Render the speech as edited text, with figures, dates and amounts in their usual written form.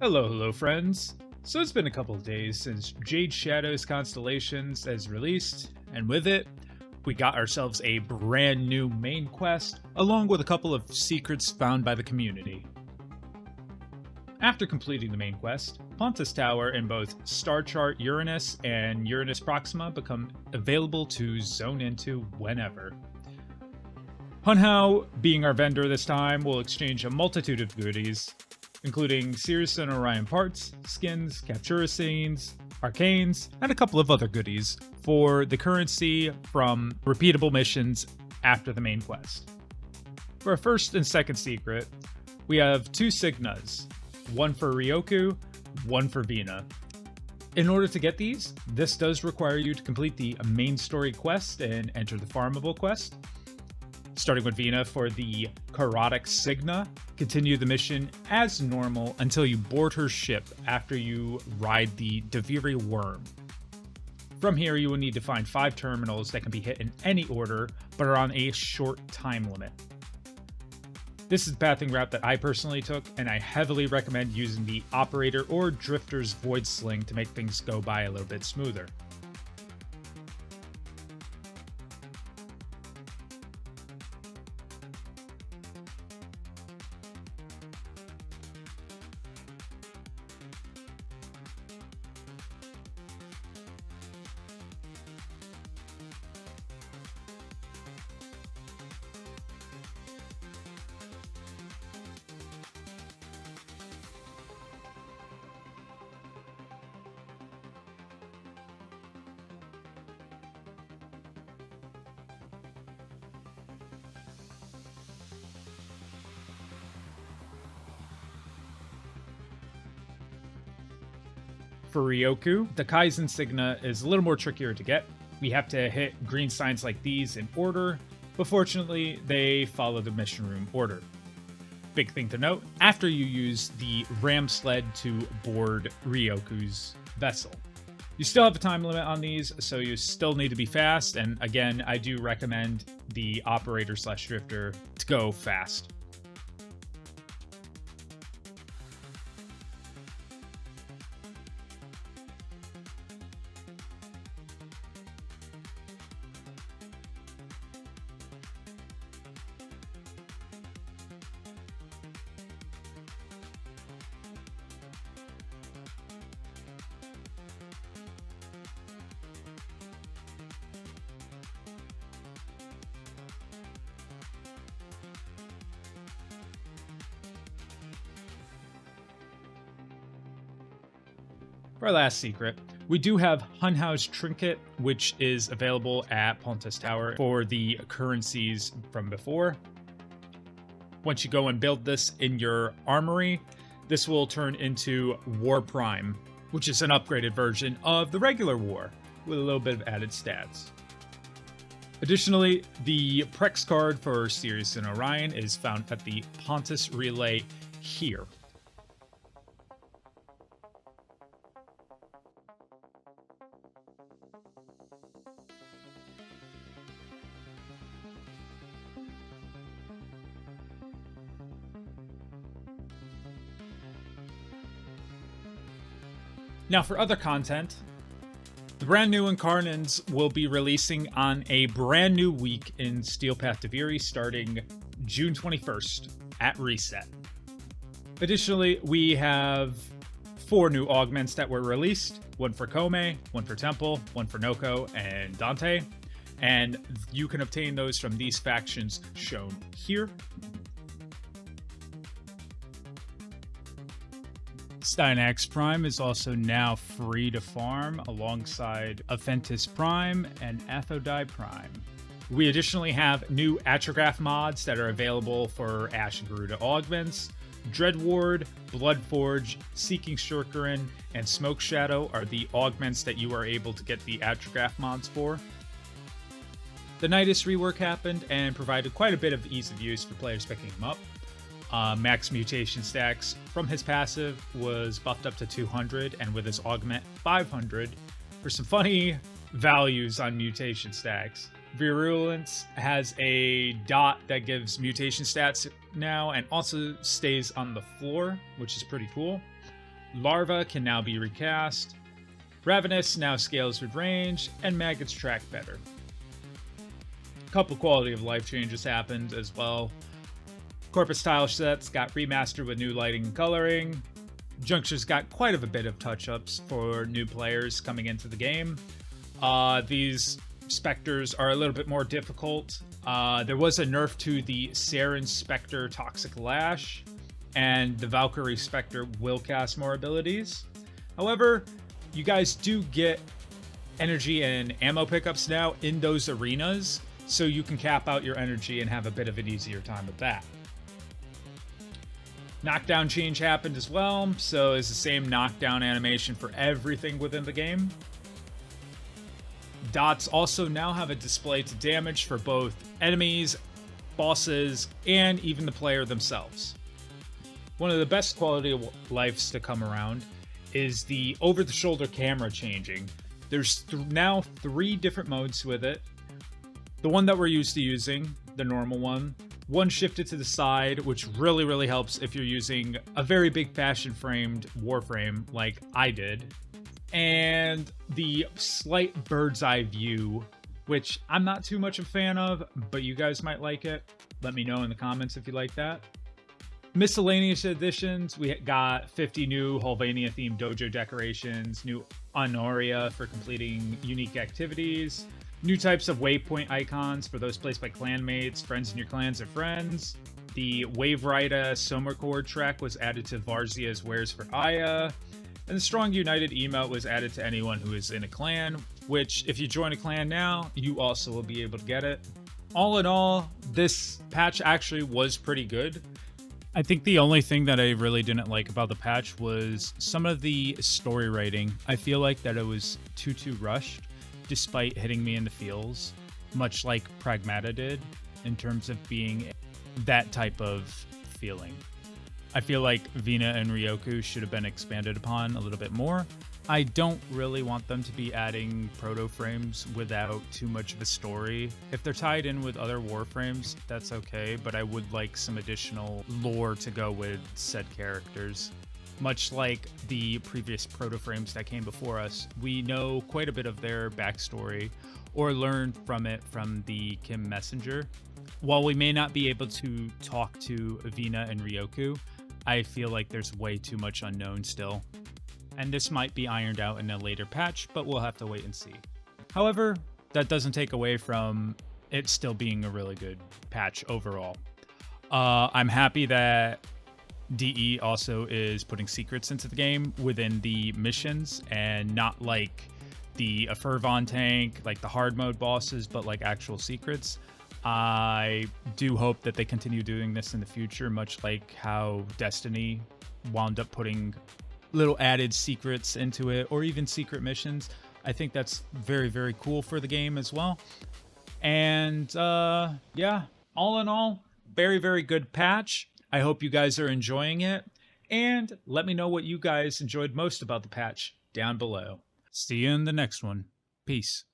Hello, friends. So it's been a couple of days since Jade Shadow's Constellations has released, and with it, we got ourselves a brand new main quest, along with a couple of secrets found by the community. After completing the main quest, Pontus Tower in both Star Chart Uranus and Uranus Proxima become available to zone into whenever. Hunhao, being our vendor this time, will exchange a multitude of goodies, including Sirius and Orion parts, skins, Captura scenes, arcanes, and a couple of other goodies for the currency from repeatable missions after the main quest. For our first and second secret, we have two Signas, one for Ryoku, one for Vina. In order to get these, this does require you to complete the main story quest and enter the farmable quest. Starting with Vina for the Karotic Signa, continue the mission as normal until you board her ship after you ride the Deviri Worm. From here, you will need to find 5 terminals that can be hit in any order, but are on a short time limit. This is the pathing route that I personally took, and I heavily recommend using the Operator or Drifter's Void Sling to make things go by a little bit smoother. For Ryoku, the Kyzen Signa is a little more trickier to get. We have to hit green signs like these in order, but fortunately, they follow the mission room order. Big thing to note, after you use the ram sled to board Ryoku's vessel. You still have a time limit on these, so you still need to be fast, and again, I do recommend the Operator/Drifter to go fast. For our last secret, we do have Hunhao's Trinket, which is available at Pontus Tower for the currencies from before. Once you go and build this in your armory, this will turn into War Prime, which is an upgraded version of the regular War, with a little bit of added stats. Additionally, the Prex Card for Sirius and Orion is found at the Pontus Relay here. Now for other content, the brand new Incarnons will be releasing on a brand new week in Steel Path Deviri starting June 21st at reset. Additionally, we have 4 new augments that were released, one for Kome, one for Temple, one for Noko, and Dante, and you can obtain those from these factions shown here. Styanax Prime is also now free to farm alongside Aventus Prime and Athodai Prime. We additionally have new Atragraph mods that are available for Ash and Garuda Augments. Dreadward, Bloodforge, Seeking Shurkerin, and Smoke Shadow are the augments that you are able to get the Atragraph mods for. The Nidus Rework happened and provided quite a bit of ease of use for players picking them up. Max mutation stacks from his passive was buffed up to 200, and with his augment 500 for some funny values on mutation stacks. Virulence has a dot that gives mutation stats now and also stays on the floor, which is pretty cool. Larva can now be recast. Ravenous now scales with range, and maggots track better. A couple quality of life changes happened as well. Corpus tile sets got remastered with new lighting and coloring. Junctures got quite a bit of touch-ups for new players coming into the game. These specters are a little bit more difficult. There was a nerf to the Saren Spectre Toxic Lash, and the Valkyrie Spectre will cast more abilities. However, you guys do get energy and ammo pickups now in those arenas, so you can cap out your energy and have a bit of an easier time with that. Knockdown change happened as well, so it's the same knockdown animation for everything within the game. Dots also now have a display to damage for both enemies, bosses, and even the player themselves. One of the best quality of lives to come around is the over-the-shoulder camera changing. There's now 3 different modes with it. The one that we're used to using, the normal one shifted to the side, which really helps if you're using a very big fashion-framed warframe like I did. And the slight bird's eye view, which I'm not too much a fan of, but you guys might like it. Let me know in the comments if you like that. Miscellaneous additions, we got 50 new Hulvania themed dojo decorations, new Honoria for completing unique activities, new types of waypoint icons for those placed by clanmates, friends in your clans, or friends. The Wave Rider Somercord track was added to Varzia's Wares for Aya. And the Strong United emote was added to anyone who is in a clan, which if you join a clan now, you also will be able to get it. All in all, this patch actually was pretty good. I think the only thing that I really didn't like about the patch was some of the story writing. I feel like that it was too rushed, despite hitting me in the feels, much like Pragmata did, in terms of being that type of feeling. I feel like Vina and Ryoku should have been expanded upon a little bit more. I don't really want them to be adding proto frames without too much of a story. If they're tied in with other warframes, that's okay, but I would like some additional lore to go with said characters. Much like the previous proto frames that came before us, we know quite a bit of their backstory or learned from it from the Kim Messenger. While we may not be able to talk to Vina and Ryoku, I feel like there's way too much unknown still. And this might be ironed out in a later patch, but we'll have to wait and see. However, that doesn't take away from it still being a really good patch overall. I'm happy that DE also is putting secrets into the game within the missions, and not like the Fervon tank, like the hard mode bosses, but like actual secrets. I do hope that they continue doing this in the future, much like how Destiny wound up putting little added secrets into it, or even secret missions. I think that's very cool for the game as well. And yeah, all in all, very good patch. I hope you guys are enjoying it, and let me know what you guys enjoyed most about the patch down below. See you in the next one. Peace.